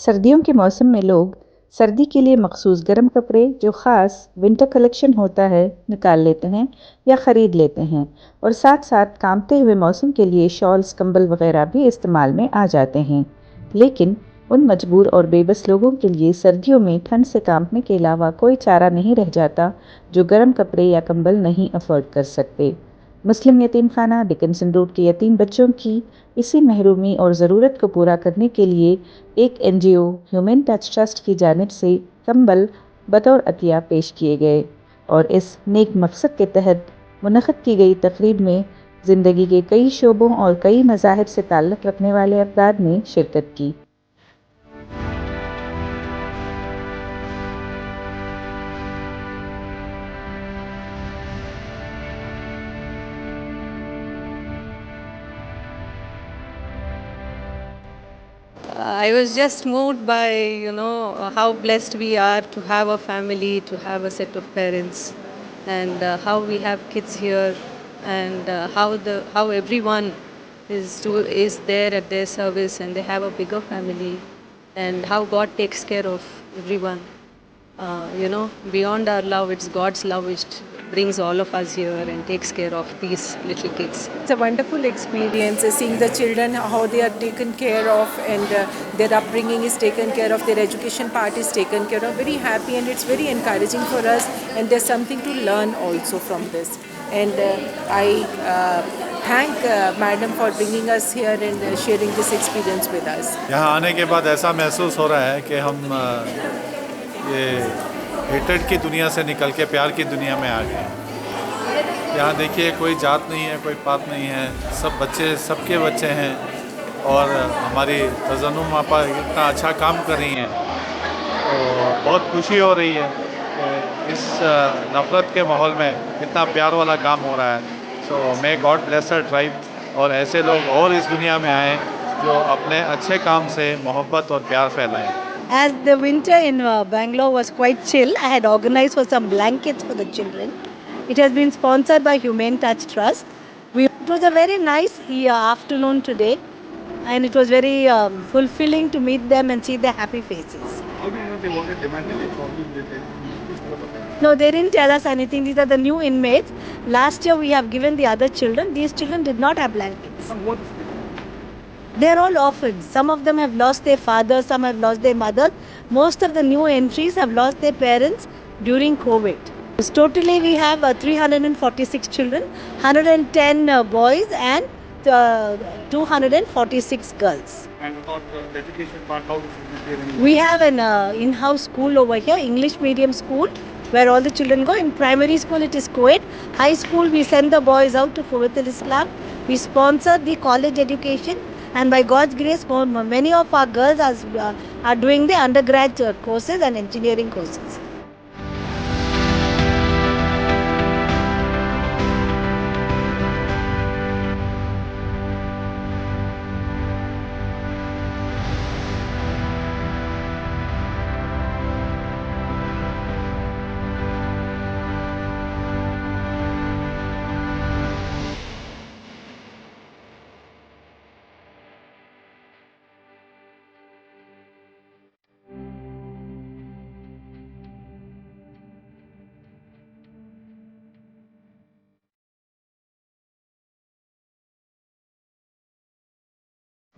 सर्दियों के मौसम में लोग सर्दी के लिए मखसूस गर्म कपड़े जो ख़ास विंटर कलेक्शन होता है निकाल लेते हैं या ख़रीद लेते हैं और साथ साथ कांपते हुए मौसम के लिए शॉल्स कंबल वगैरह भी इस्तेमाल में आ जाते हैं। लेकिन उन मजबूर और बेबस लोगों के लिए सर्दियों में ठंड से कांपने के अलावा कोई चारा नहीं रह जाता जो गर्म कपड़े या कंबल नहीं अफोर्ड कर सकते। मुस्लिम यतीम खाना डिकिंसन रोड के यतीम बच्चों की इसी महरूमी और ज़रूरत को पूरा करने के लिए एक NGO ह्यूमन टच ट्रस्ट की जानिब से कंबल बतौर अतिया पेश किए गए और इस नेक मकसद के तहत मुनक़्क़िद की गई तकरीब में ज़िंदगी के कई शोबों और कई मज़ाहिब से ताल्लुक़ रखने वाले अफ़राद ने शिरकत की। I was just moved by, how blessed we are to have a family, to have a set of parents, and how we have kids here, and how everyone is there at their service, and they have a bigger family, and how God takes care of everyone. Beyond our love, it's God's love which brings all of us here and takes care of these little kids. It's a wonderful experience seeing the children, how they are taken care of, and their upbringing is taken care of, their education part is taken care of. Very happy, and it's very encouraging for us, and there's something to learn also from this. And I thank Madam for bringing us here and sharing this experience with us. यहाँ आने के बाद ऐसा महसूस हो रहा है कि हम ये हेटेड की दुनिया से निकल के प्यार की दुनिया में आ गए हैं। यहाँ देखिए कोई जात नहीं है, कोई पात नहीं है, सब बच्चे सबके बच्चे हैं और हमारी तज़न्नुम आपा इतना अच्छा काम कर रही हैं, तो बहुत खुशी हो रही है कि इस नफ़रत के माहौल में इतना प्यार वाला काम हो रहा है। सो मे गॉड ब्लेस हर ट्राइब और ऐसे लोग और इस दुनिया में आए जो अपने अच्छे काम से मोहब्बत और प्यार फैलाएं। As the winter in Bangalore was quite chill, I had organized for some blankets for the children. It has been sponsored by Humane Touch Trust. It was a very nice afternoon today, and it was very fulfilling to meet them and see their happy faces. How do you know they wanted demanded it? No, they didn't tell us anything. These are the new inmates. Last year we have given the other children. These children did not have blankets. They are all orphans. Some of them have lost their father, some have lost their mother. Most of the new entries have lost their parents during COVID. So totally we have 346 children, 110 boys and 246 girls. And about the education part, how is it? We have an in-house school over here, English medium school, where all the children go. In primary school it is co-ed. High school we send the boys out to Fawat al-Islam. We sponsor the college education. And by God's grace, many of our girls are doing the undergrad courses and engineering courses.